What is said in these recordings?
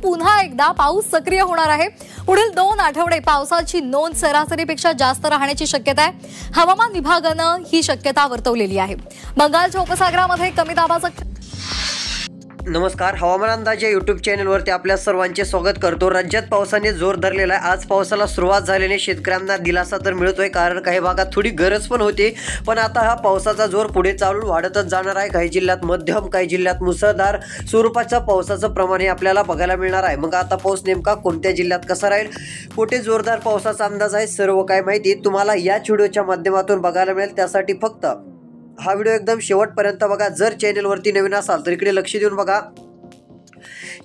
पुन्हा एकदा पाऊस सक्रिय होणार आहे। पुढील 2 आठवडे पावसाची नोंद सरासरीपेक्षा जास्त राहण्याची शक्यता आहे। हवामान विभागानं ही शक्यता वर्तवलेली आहे। बंगालच्या उपसागरामध्ये कमी दाबाचं नमस्कार, हवामान अंदाज या यूट्यूब चॅनलवरती आपल्या सर्वांचे स्वागत करतो। राज्यात पावसाने जोर धरलेला आहे। आज पावसाला सुरुवात झाल्याने शेतकऱ्यांना दिलासा तर मिळतोय, कारण काही भागात थोडी गरज पण होती, पण आता हा पावसाचा जोर पुढे चालून वाढतच जाणार आहे। काही जिल्ह्यात मध्यम, काही जिल्ह्यात मुसळधार स्वरूपाच्या पावसाचं प्रमाण हे आपल्याला बघायला मिळणार आहे। मग आता पाऊस नेमका कोणत्या जिल्ह्यात कसा राहील, कुठे जोरदार पावसाचा अंदाज आहे, सर्व काय माहिती तुम्हाला या व्हिडिओच्या माध्यमातून बघायला मिळेल। त्यासाठी फक्त हा व्हिडिओ एकदम शेवटपर्यंत बघा। जर चॅनलवरती नवीन असाल तर इकडे लक्ष देऊन बघा।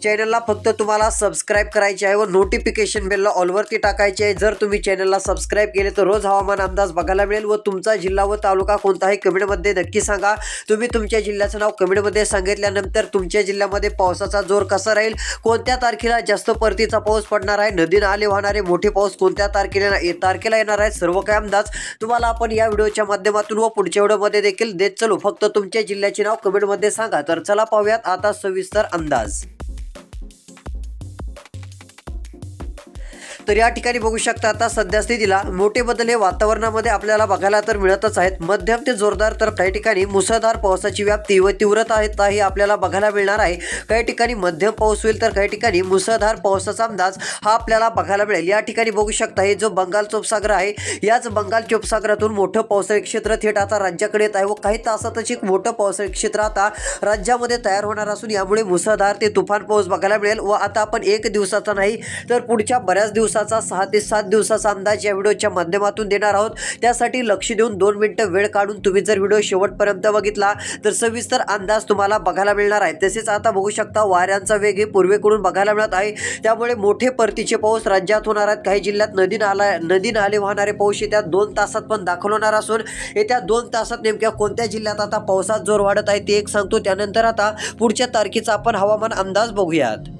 चॅनलला फक्त तुम्हाला सबस्क्राइब करायचे आहे व नोटिफिकेशन बेलला ऑलवरती टाकायचे आहे। जर तुम्ही चॅनलला सबस्क्राइब केले तर रोज हवामान अंदाज बघायला मिळेल। व तुमचा जिल्हा व तालुका कोणता आहे कमेंटमध्ये नक्की सांगा। तुम्ही तुमच्या जिल्ह्याचं नाव कमेंटमध्ये सांगितल्यानंतर तुमच्या जिल्ह्यामध्ये पावसाचा जोर कसा राहील, कोणत्या तारखेला जास्त परतीचा पाऊस पडणार आहे, नदी नाले वाहणारे मोठे पाऊस कोणत्या तारखेला येणार आहे, सर्व काही अंदाज तुम्हाला आपण या व्हिडिओच्या माध्यमातून व पुढच्या व्हिडिओमध्ये देखील देत चलू। फक्त तुमच्या जिल्ह्याचे नाव कमेंटमध्ये सांगा। तर चला पाहूयात आता सविस्तर अंदाज। तर या ठिकाणी बघू शकता आता सध्या स्थितीला मोठे बदल हे वातावरणामध्ये आपल्याला बघायला तर मिळतच आहेत। मध्यम ते जोरदार तर काही ठिकाणी मुसळधार पावसाची व्याप्ती व तीव्रता ही आपल्याला बघायला मिळणार आहे। काही ठिकाणी मध्यम पाऊस होईल तर काही ठिकाणी मुसळधार पावसाचा अंदाज हा आपल्याला बघायला मिळेल। या ठिकाणी बघू शकता हे जो बंगालचा उपसागर आहे, याच बंगालच्या उपसागरातून मोठं पावसाळी क्षेत्र थेट आता राज्याकडे येत आहे व काही तासातच एक मोठं पावसाळी क्षेत्र आता राज्यामध्ये तयार होणार असून यामुळे मुसळधार ते तुफान पाऊस बघायला मिळेल। व आता आपण एक दिवसाचा नाही तर पुढच्या बऱ्याच दिवसाचा 6 ते 7 दिवसाचा अंदाज या व्हिडिओच्या माध्यमातून देणार आहोत। त्यासाठी लक्ष देऊन 2 मिनिटं वेळ काढून तुम्ही जर व्हिडिओ शेवटपर्यंत बघितला तर सविस्तर अंदाज तुम्हाला बघायला मिळणार आहे। तसेच आता बघू शकता वाऱ्यांचा वेग हे पूर्वेकडून बघायला मिळत आहे, त्यामुळे मोठे परतीचे पाऊस राज्यात होणार आहेत। काही जिल्ह्यात नदी नाले वाहणारे पाऊस येत्या 2 तासात पण दाखल होणार असून येत्या 2 तासात नेमक्या कोणत्या जिल्ह्यात आता पावसाचा जोर वाढत आहे ते एक सांगतो। त्यानंतर आता पुढच्या तारखेचा आपण हवामान अंदाज बघूयात।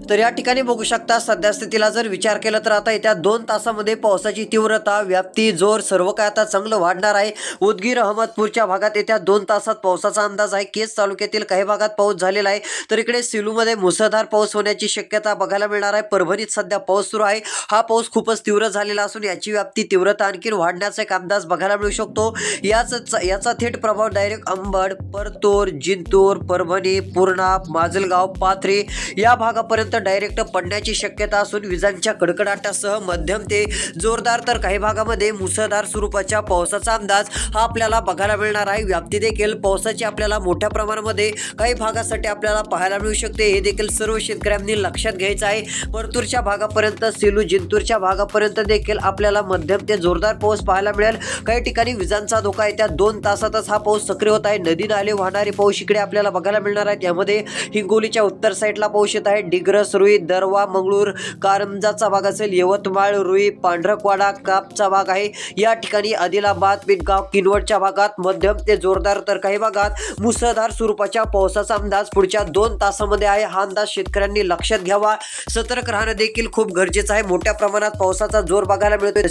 तर या ठिकाणी बघू शकता सध्या स्थितीला जर विचार केला तर आता येत्या 2 तासामध्ये पावसाची तीव्रता, व्याप्ती, जोर सर्व काय आता चांगलं वाढणार आहे। उदगीर, अहमदपूरच्या भागात येत्या 2 तासात पावसाचा अंदाज आहे। केज तालुक्यातील काही भागात पाऊस झालेला आहे, तर इकडे सेलूमध्ये मुसळधार पाऊस होण्याची शक्यता बघायला मिळणार आहे। परभणीत सध्या पाऊस सुरू आहे, हा पाऊस खूपच तीव्र झालेला असून याची व्याप्ती, तीव्रता आणखी वाढण्याचा एक अंदाज बघायला मिळू शकतो। याचा थेट प्रभाव डायरेक्ट अंबड, परतूर, जिंतूर, परभणी, पूर्णा, माजलगाव, पाथरी या भागापर्यंत डायरेक्ट पडण्याची शक्यता असून विजांच्या कडकडाटासह मध्यम ते जोरदार तर काही भागामध्ये मुसळधार स्वरूपाच्या पावसाचा अंदाज हा आपल्याला बघायला मिळणार आहे। व्याप्ती देखील पावसाची आपल्याला मोठ्या प्रमाणामध्ये काही भागासाठी आपल्याला पाहायला मिळू शकते, हे देखील सर्व शेतकऱ्यांनी लक्षात घ्यायचं आहे। परतूरच्या भागापर्यंत, सेलू, जिंतूरच्या भागापर्यंत देखील आपल्याला मध्यम ते जोरदार पाऊस पाहायला मिळेल। काही ठिकाणी विजांचा धोका येत्या 2 तासातच हा पाऊस सक्रिय होत आहे। नदी नाले वाहणारे पाऊस इकडे आपल्याला बघायला मिळणार आहे। त्यामध्ये हिंगोलीच्या उत्तर साईडला पाऊस येत आहे। डिग्रस, रुई, दरवा, मंगळूर, कारंजाचा भाग असेल, यवतमाळ, रुई, पांढरकवाडा, कापचा भाग आहे। या ठिकाणी आदिलाबाद, पिटगाव, किनवटच्या भागात मध्यम ते जोरदार तर काही भागात मुसळधार स्वरूपाच्या पावसाचा अंदाज पुढच्या 2 तासामध्ये आहे। हा अंदाज शेतकऱ्यांनी लक्षात घ्यावा। सतर्क राहणं देखील खूप गरजेचं आहे। मोठ्या प्रमाणात पावसाचा जोर बघायला मिळतोय।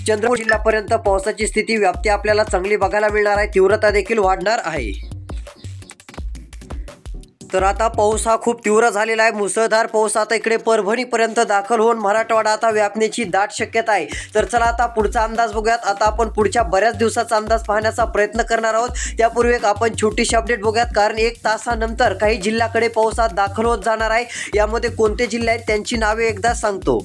चंद्रपूर जिल्ह्यापर्यंत पावसाची स्थिती, व्याप्ती आपल्याला चांगली बघायला मिळणार आहे। तीव्रता देखील वाढणार आहे। तर आता पाऊस हा खूप तीव्र झालेला आहे। मुसळधार पाऊस आता इकडे परभणीपर्यंत दाखल होऊन मराठवाडा आता व्यापण्याची दाट शक्यता आहे। तर चला आता पुढचा अंदाज बघूयात। आता आपण पुढच्या बऱ्याच दिवसाचा अंदाज पाहण्याचा प्रयत्न करणार आहोत। त्यापूर्वी आपण छोटीशी अपडेट बघूयात, कारण 1 तासानंतर काही जिल्ह्याकडे पाऊस दाखल होत जाणार आहे। यामध्ये कोणते जिल्हे आहेत त्यांची नावे एकदा सांगतो।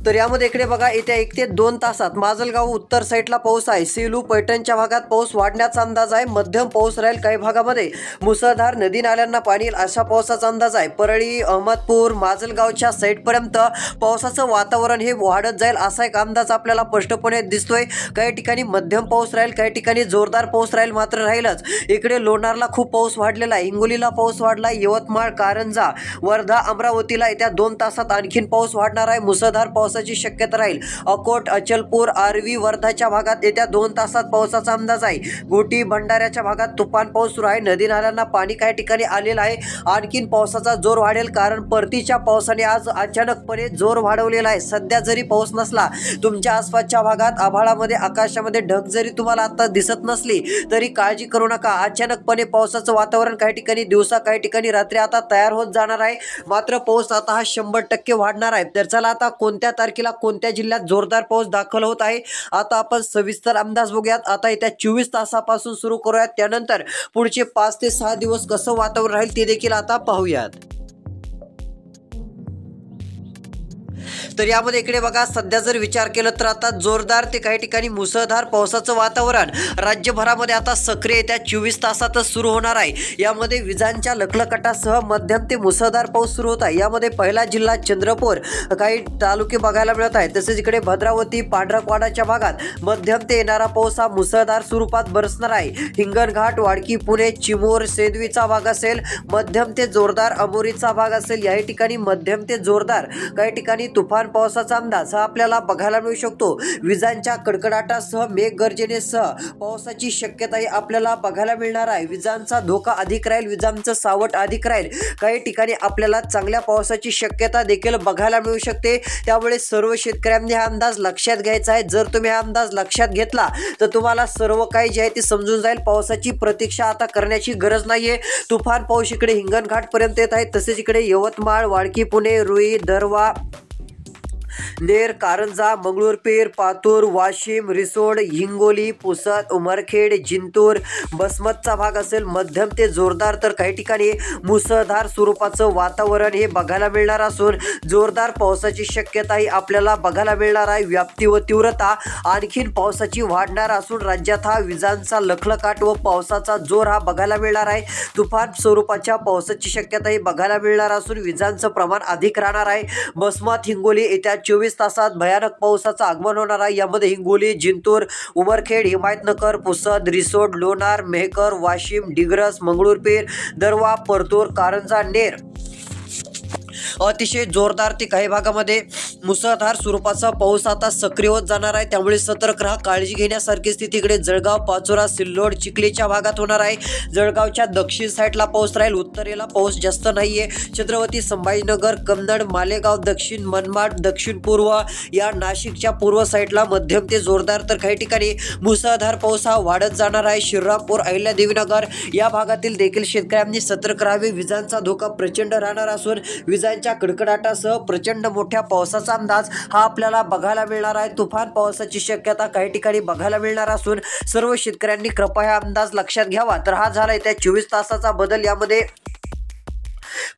तर यामध्ये इकडे बघा येत्या 1 ते 2 तासात माजलगाव उत्तर साईडला पाऊस आहे। सेलू, पैठणच्या भागात पाऊस वाढण्याचा अंदाज आहे। मध्यम पाऊस राहील। काही भागामध्ये मुसळधार, नदी नाल्यांना पाणी येईल अशा पावसाचा अंदाज आहे। परळी, अहमदपूर, माजलगावच्या साईडपर्यंत पावसाचं वातावरण हे वाढत जाईल असा एक अंदाज आपल्याला स्पष्टपणे दिसतोय। काही ठिकाणी मध्यम पाऊस राहील, काही ठिकाणी जोरदार पाऊस राहील, मात्र राहीलच। इकडे लोणारला खूप पाऊस वाढलेला आहे, हिंगोलीला पाऊस वाढला, यवतमाळ, कारंजा, वर्धा, अमरावतीला येत्या 2 तासात आणखीन पाऊस वाढणार आहे। मुसळधार पाऊस पावसाची शक्यता राहील। अकोट, अचलपूर, आर्वी, वर्धाच्या भागात येत्या 2 तासात पावसाचा अंदाज आहे। घोटी, भंडाऱ्याच्या भागात तुफान पाऊस सुरू आहे। नदी नाल्यांना पाणी काही ठिकाणी आलेलं आहे। आणखीन पावसाचा जोर वाढेल, कारण परतीच्या पावसाने आज अचानकपणे जोर वाढवलेला आहे। सध्या जरी पाऊस नसला, तुमच्या आसपासच्या भागात आभाळामध्ये आकाशामध्ये ढग जरी तुम्हाला आता दिसत नसली तरी काळजी करू नका। अचानकपणे पावसाचं वातावरण काही ठिकाणी दिवसा काही ठिकाणी रात्री आता तयार होत जाणार आहे। मात्र पाऊस आता हा 100% वाढणार आहे। तर चला आता कोणत्या तारखेला कोणत्या जिल्ह्यात जोरदार पाऊस दाखल होत आहे आता आपण सविस्तर अंदाज बघूयात। आता येत्या 24 तासापासून सुरू करूयात, त्यानंतर पुढचे 5 ते 6 दिवस कसं वातावरण राहील ते देखील आता पाहूयात। तर यामध्ये इकडे बघा, सध्या जर विचार केला तर आता जोरदार ते काही ठिकाणी मुसळधार पावसाचं वातावरण राज्यभरामध्ये आता सक्रिय येत्या 24 तासातच सुरू होणार आहे। यामध्ये विजांच्या लखलखटासह मध्यम ते मुसळधार पाऊस सुरू होत आहे। यामध्ये पहिला जिल्हा चंद्रपूर, काही तालुके बघायला मिळत आहे। तसेच इकडे भद्रावती, पांढरकवाडाच्या भागात मध्यम ते येणारा पाऊस हा मुसळधार स्वरूपात बरसणार आहे। हिंगणघाट, वाडकी, पुणे, चिमूर, सेंदवीचा भाग असेल मध्यम ते जोरदार, अमोरीचा भाग असेल याही ठिकाणी मध्यम ते जोरदार, काही ठिकाणी तुफान पावसाचा अंदाज हा आपल्याला बघायला मिळू शकतो। विजांच्या कडकडाटासह मेघगर्जनेसह पावसाची शक्यताही आपल्याला बघायला मिळणार आहे। विजांचा धोका अधिक राहील, विजांचं सावट अधिक राहील। काही ठिकाणी आपल्याला चांगल्या पावसाची शक्यता देखील बघायला मिळू शकते। त्यामुळे सर्व शेतकऱ्यांनी हा अंदाज लक्षात घ्यायचा आहे। जर तुम्ही हा अंदाज लक्षात घेतला तर तुम्हाला सर्व काही जे आहे ते समजून जाईल। पावसाची प्रतीक्षा आता करण्याची गरज नाहीये। तुफान पाऊस इकडे हिंगणघाट पर्यंत येत आहे। तसेच इकडे यवतमाळ, वाडकी, पुणे, रुई, दरवा, नेर, कारंजा, मंगळूरपीर, पातूर, वाशिम, रिसोड, हिंगोली, पुसद, उमरखेड, जिंतूर, बसमतचा भाग असेल मध्यम ते जोरदार, तर काही ठिकाणी मुसळधार स्वरूपाचं वातावरण हे बघायला मिळणार असून जोरदार पावसाची शक्यताही आपल्याला बघायला मिळणार आहे। व्याप्ती व तीव्रता आणखीन पावसाची वाढणार असून राज्यात हा विजांचा लखलखाट व पावसाचा जोर हा बघायला मिळणार आहे। तुफान स्वरूपाच्या पावसाची शक्यताही बघायला मिळणार असून विजांचं प्रमाण अधिक राहणार आहे। बसमत, हिंगोली येत्या 24 तासात भयानक पावसाचं आगमन होणार आहे। यामध्ये हिंगोली, जिंतूर, उमरखेड, हिमायतनगर, पुसद, रिसोड, लोणार, मेहकर, वाशिम, डिग्रस, मंगळूरपीर, दरवा, परतूर, कारंजा, नेर अतिशय जोरदार ते काही भागामध्ये मुसळधार स्वरूपाचा पाऊस आता सक्रिय होत जाणार आहे। त्यामुळे सतर्क राहा। काळजी घेण्यासारखी स्थिती इकडे जळगाव, पाचोरा, सिल्लोड, चिखलीच्या भागात होणार आहे। जळगावच्या दक्षिण साईडला पाऊस राहील, उत्तरेला पाऊस जास्त नाहीये। छत्रपती संभाजीनगर, कन्नड, मालेगाव, दक्षिण मनमाड, दक्षिण पूर्व या नाशिकच्या पूर्व साईडला मध्यम ते जोरदार, तर काही ठिकाणी मुसळधार पाऊस हा वाढत जाणार आहे। श्रीरामपूर, अहिल्यादेवीनगर या भागातील देखील शेतकऱ्यांनी सतर्क राहावे। विजांचा धोका प्रचंड राहणार असून विजांच्या कडकडाटासह प्रचंड मोठ्या पावसाचा अंदाज हा आपल्याला बघायला मिळणार आहे। तुफान पावसाची शक्यता काही ठिकाणी बघायला मिळणार असून सर्व शेतकऱ्यांनी कृपया हा अंदाज लक्षात घ्यावा। तर हा झाला त्या 24 तासाचा बदल। यामध्ये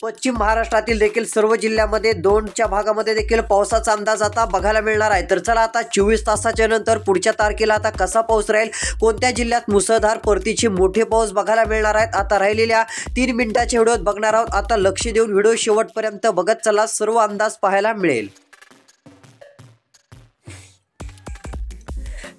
पश्चिम महाराष्ट्रातील देखील सर्व जिल्ह्यामध्ये 2च्या भागामध्ये देखील पावसाचा अंदाज आता बघायला मिळणार आहे। तर चला आता 24 तासाच्या नंतर पुढच्या तारखेला आता कसा पाऊस राहील, कोणत्या जिल्ह्यात मुसळधार परतीचे मोठे पाऊस बघायला मिळणार आहेत, आता राहिलेल्या 3 मिनिटाच्या व्हिडिओत बघणार आहोत। आता लक्ष देऊन व्हिडिओ शेवटपर्यंत बघत चला, सर्व अंदाज पाहायला मिळेल।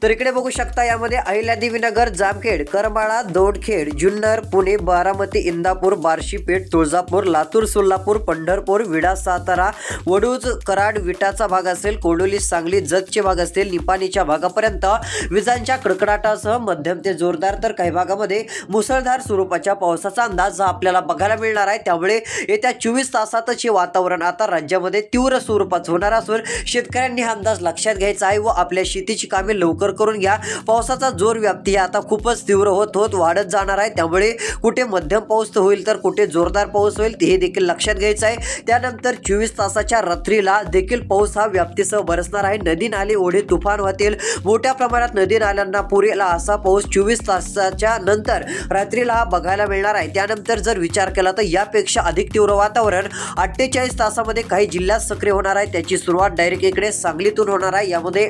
तर इकडे बघू शकता, यामध्ये अहिल्यादेवीनगर, जामखेड, करमाळा, दोंडखेड, जुन्नर, पुणे, बारामती, इंदापूर, बार्शी, पेठ, तुळजापूर, लातूर, सोलापूर, पंढरपूर, विडा, सातारा, वडूज, कराड, विटाचा भाग असेल, कोडोली, सांगली, जतचे भाग असतील, निपाणीच्या भागापर्यंत विजांच्या कडकडाटासह मध्यम ते जोरदार, तर काही भागामध्ये मुसळधार स्वरूपाच्या पावसाचा अंदाज आपल्याला बघायला मिळणार आहे। त्यामुळे येत्या 24 तासातच हे वातावरण आता राज्यामध्ये तीव्र स्वरूपात होणार असून शेतकऱ्यांनी हा अंदाज लक्षात घ्यायचा आहे व आपल्या शेतीची कामे लवकर करून घ्या। पावसाचा जोर व्याप्ती आता खूपच तीव्र होत वाढत जाणार आहे। त्यामुळे कुठे मध्यम पाऊस होईल तर कुठे जोरदार पाऊस होईल हे देखील लक्षात घ्यायचं आहे। त्यानंतर 24 तासाच्या रात्रीला देखील पाऊस हा व्याप्तीसह बरसणार आहे। नदी नाले ओढे तुफान वाहतील, मोठ्या प्रमाणात नदी नाल्यांना पूर येईल असा पाऊस 24 तासाच्या नंतर रात्रीला हा बघायला मिळणार आहे। त्यानंतर जर विचार केला तर यापेक्षा अधिक तीव्र वातावरण 48 तासामध्ये काही जिल्ह्यात सक्रिय होणार आहे। त्याची सुरुवात डायरेक्ट इकडे सांगलीतून होणार आहे। यामध्ये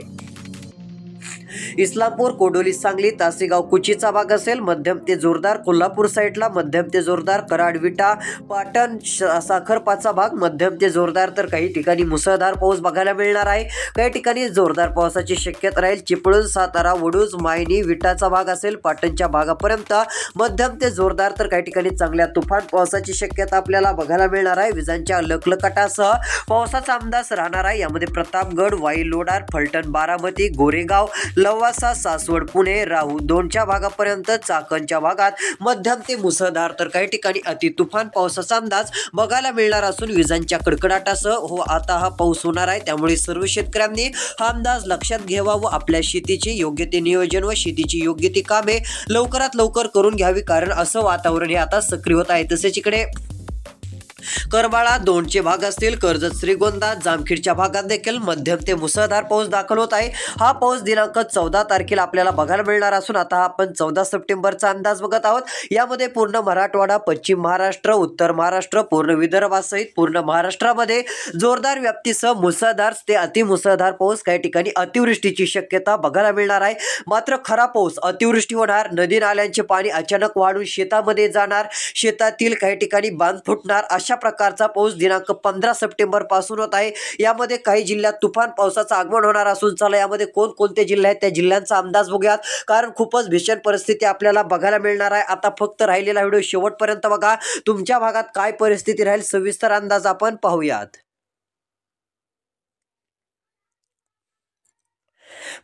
इस्लामपूर, कोडोली, सांगली, तासेगाव, कुचीचा भाग असेल मध्यम ते जोरदार. कोल्हापूर साईडला मध्यम ते जोरदार. कराड, विटा, पाटण, साखरपाचा भाग मध्यम ते जोरदार. तर काही ठिकाणी मुसळधार पाऊस बघायला मिळणार आहे. काही ठिकाणी जोरदार पावसाची शक्यता राहील. चिपळूण, सातारा, वडूज, मायनी, विटाचा भाग असेल पाटणच्या भागापर्यंत मध्यम ते जोरदार. तर काही ठिकाणी चांगल्या तुफान पावसाची शक्यता आपल्याला बघायला मिळणार आहे. विजांच्या लखलकाटासह पावसाचा अंदाज राहणार आहे. यामध्ये प्रतापगड, वाई, लोणार, फलटण, बारामती, गोरेगाव, लवासा, सासवड, पुणे, राहू 2च्या भागापर्यंत, चाकणच्या भागात मध्यम ते मुसळधार. तर काही ठिकाणी अति तुफान पावसाचा अंदाज बघायला मिळणार असून विजांच्या कडकडाटासह आता हा पाऊस होणार आहे. त्यामुळे सर्व शेतकऱ्यांनी हा अंदाज लक्षात घ्यावा व आपल्या शेतीचे योग्य ते नियोजन व शेतीची योग्य ती कामे लवकरात लवकर करून घ्यावी, कारण असं वातावरण हे आता सक्रिय होत आहे. तसेच इकडे करमाळा 2चे भाग असतील, कर्जत, श्रीगोंदा, जामखेडच्या भागात देखील मध्यम ते मुसळधार पाऊस दाखल होत आहे. हा पाऊस दिनांक 14 तारखेला आपल्याला बघायला मिळणार असून आता आपण 14 सप्टेंबरचा अंदाज बघत आहोत. यामध्ये पूर्ण मराठवाडा, पश्चिम महाराष्ट्र, उत्तर महाराष्ट्र, पूर्ण विदर्भासहित पूर्ण महाराष्ट्रामध्ये जोरदार व्याप्तीसह मुसळधार ते अतिमुसळधार पाऊस, काही ठिकाणी अतिवृष्टीची शक्यता बघायला मिळणार आहे. मात्र खरा पाऊस, अतिवृष्टी होणार, नदी नाल्यांचे पाणी अचानक वाढून शेतामध्ये जाणार, शेतातील काही ठिकाणी बांध फुटणार, अशा प्रकारचा पाऊस दिनांक 15 सप्टेंबर पासून होत आहे. यामध्ये काही जिल्ह्यात तुफान पावसाचं आगमन होणार असून चला यामध्ये कोणकोणते जिल्हे आहेत त्या जिल्ह्यांचा अंदाज बघूयात, कारण खूपच भीषण परिस्थिती आपल्याला बघायला मिळणार आहे. आता फक्त राहिलेला व्हिडिओ शेवटपर्यंत बघा. तुमच्या भागात काय परिस्थिती राहील सविस्तर अंदाज आपण पाहूयात.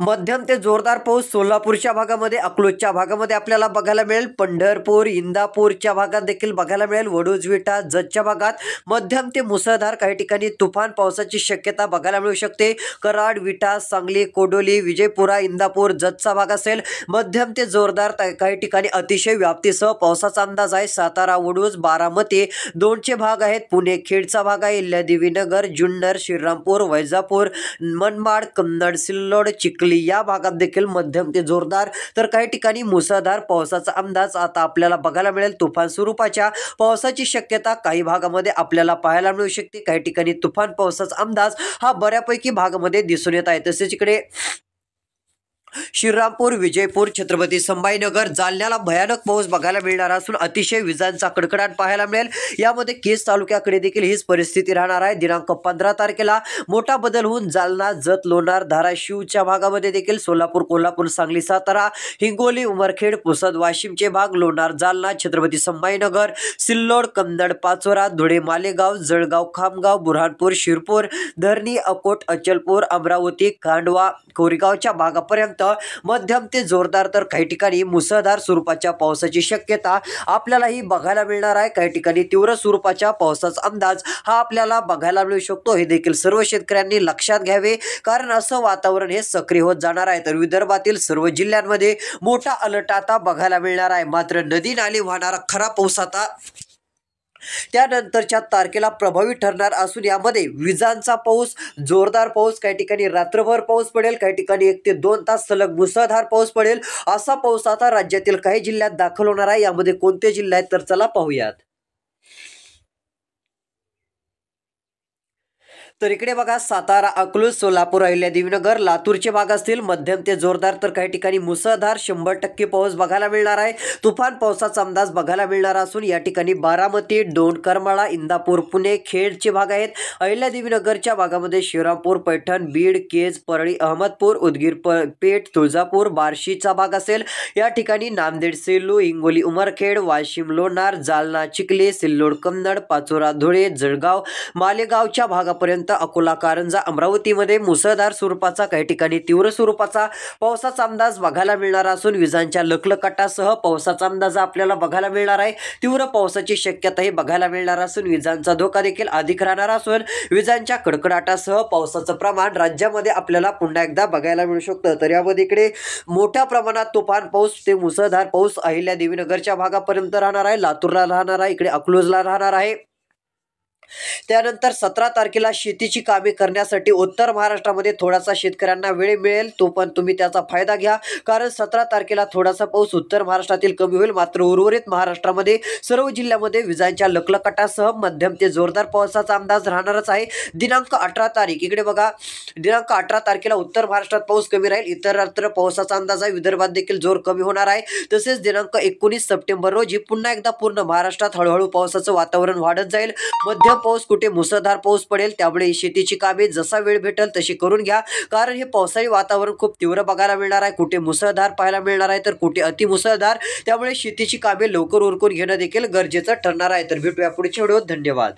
मध्यम ते जोरदार पाऊस सोलापूरच्या भागामध्ये, अकलूजच्या भागामध्ये आपल्याला बघायला मिळेल. पंढरपूर, इंदापूरच्या भागात देखील बघायला मिळेल. वडूज, विटा, जतच्या भागात मध्यम ते मुसळधार काही ठिकाणी तुफान पावसाची शक्यता बघायला मिळू शकते. कराड, विटा, सांगली, कोडोली, विजयपुरा, इंदापूर, जतचा भाग असेल मध्यम ते जोरदार. काही ठिकाणी अतिशय व्याप्तीसह पावसाचा अंदाज आहे. सातारा, वडूज, बारामती 2चे भाग आहेत. पुणे, खेडचा भाग आहे. देवीनगर, जुन्नर, श्रीरामपूर, वैजापूर, मनमाड, कन्नड, सिल्लोड, चिखली या भागात देखील मध्यम ते जोरदार तर काही ठिकाणी मुसळधार पावसाचा अंदाज आता आपल्याला बघायला मिळेल. तुफान स्वरूपाच्या पावसाची शक्यता काही भागामध्ये आपल्याला पाहायला मिळू शकते. काही ठिकाणी तुफान पावसाचा अंदाज हा बऱ्यापैकी भागामध्ये दिसून येत आहे. तसेच इकडे श्रीरामपूर, विजयपूर, छत्रपती संभाजीनगर, जालन्याला भयानक पाऊस बघायला मिळणार असून अतिशय विजांचा कडकडाट पाहायला मिळेल. यामध्ये केज तालुक्याकडे देखील हीच परिस्थिती राहणार आहे. दिनांक 15 तारखेला मोठा बदल होऊन जालना, जत, लोणार, धाराशिवच्या भागामध्ये देखील, सोलापूर, कोल्हापूर, सांगली, सातारा, हिंगोली, उमरखेड, पुसद, वाशिमचे भाग, लोणार, जालना, छत्रपती संभाजीनगर, सिल्लोड, कन्नड, पाचोरा, धुळे, मालेगाव, जळगाव, खामगाव, बुरहानपूर, शिरपूर, धरणी, अकोट, अचलपूर, अमरावती, खांडवा, कोरेगावच्या भागापर्यंत मध्यम ते जोरदार तर काही ठिकाणी मुसळधार स्वरूपाच्या पावसाची शक्यता आपल्यालाही बघायला मिळणार आहे. काही ठिकाणी तीव्र स्वरूपाच्या पावसाचा अंदाज हा आपल्याला बघायला मिळू शकतो. हे देखील सर्व शेतकऱ्यांनी लक्षात घ्यावे, कारण असं वातावरण हे सक्रिय होत जाणार आहे. तर विदर्भातील सर्व जिल्ह्यांमध्ये मोठा अलर्ट आता बघायला मिळणार आहे. मात्र नदी नाले वाहणारा खरा पाऊस आता त्यानंतरच्या तारखेला प्रभावी ठरणार असून यामध्ये विजांचा पाऊस, जोरदार पाऊस, काही ठिकाणी रात्रभर पाऊस पडेल, काही ठिकाणी 1 ते 2 तास सलग मुसळधार पाऊस पडेल. असा पाऊस आता राज्यातील काही जिल्ह्यात दाखल होणार आहे. यामध्ये कोणते जिल्हे आहेत तर चला पाहूयात. तर इकडे बघा, सातारा, अकलूज, सोलापूर, अहिल्यादेवीनगर, लातूरचे भाग असतील मध्यम ते जोरदार तर काही ठिकाणी मुसळधार 100% पाऊस बघायला मिळणार आहे. तुफान पावसाचा अंदाज बघायला मिळणार असून या ठिकाणी बारामती, डोन, करमाळा, इंदापूर, पुणे, खेडचे भाग आहेत. अहिल्यादेवीनगरच्या भागामध्ये श्रीरामपूर, पैठण, बीड, केज, परळी, अहमदपूर, उदगीर, पेठ, तुळजापूर, बार्शीचा भाग असेल. या ठिकाणी नांदेड, सेलू, हिंगोली, उमरखेड, वाशिम, लोणार, जालना, चिखली, सिल्लोड, कन्नड, पाचोरा, धुळे, जळगाव, मालेगावच्या भागापर्यंत, अकोला, कारंजा, अमरावतीमध्ये मुसळधार स्वरूपाचा काही ठिकाणी तीव्र स्वरूपाचा पावसाचा अंदाज बघायला मिळणार असून विजांच्या लखलकाटासह पावसाचा अंदाज आपल्याला बघायला मिळणार आहे. तीव्र पावसाची शक्यताही बघायला मिळणार असून विजांचा धोका देखील अधिक राहणार असून विजांच्या कडकडाटासह पावसाचं प्रमाण राज्यामध्ये आपल्याला पुन्हा एकदा बघायला मिळू शकतं. तर यामध्ये इकडे मोठ्या प्रमाणात तुफान पाऊस ते मुसळधार पाऊस अहिल्यादेवीनगरच्या भागापर्यंत राहणार आहे, लातूरला राहणार आहे, इकडे अकलूजला राहणार आहे, त्यानंतर 17 तारखेला शेतीची कामे करण्यासाठी उत्तर महाराष्ट्रामध्ये थोडासा शेतकऱ्यांना वेळ मिळेल, तो पण तुम्ही त्याचा फायदा घ्या. कारण 17 तारखेला थोडासा पाऊस उत्तर महाराष्ट्रातील कमी होईल, मात्र उर्वरित महाराष्ट्रामध्ये सर्व जिल्ह्यामध्ये विजांच्या लखलकाटासह मध्यम ते जोरदार पावसाचा अंदाज राहणारच आहे. दिनांक 18 तारीख इकडे बघा, दिनांक 18 तारखेला उत्तर महाराष्ट्रात पाऊस कमी राहील, इतरत्र पावसाचा अंदाज आहे. विदर्भात देखील जोर कमी होणार आहे. तसेच दिनांक 19 सप्टेंबर रोजी पुन्हा एकदा पूर्ण महाराष्ट्रात हळूहळू पावसाचं वातावरण वाढत जाईल. मध्यम पाऊस, कुठे मुसळधार पाऊस पडेल, त्यामुळे शेतीची कामे जसा वेळ भेटेल तशी करून घ्या. कारण हे पावसाळी वातावरण खूप तीव्र बघायला मिळणार आहे. कुठे मुसळधार पाहायला मिळणार आहे तर कुठे अतिमुसळधार, त्यामुळे शेतीची कामे लवकर उरकून घेणं देखील गरजेचं ठरणार आहे. तर भेटूया पुढच्या व्हिडिओत. धन्यवाद.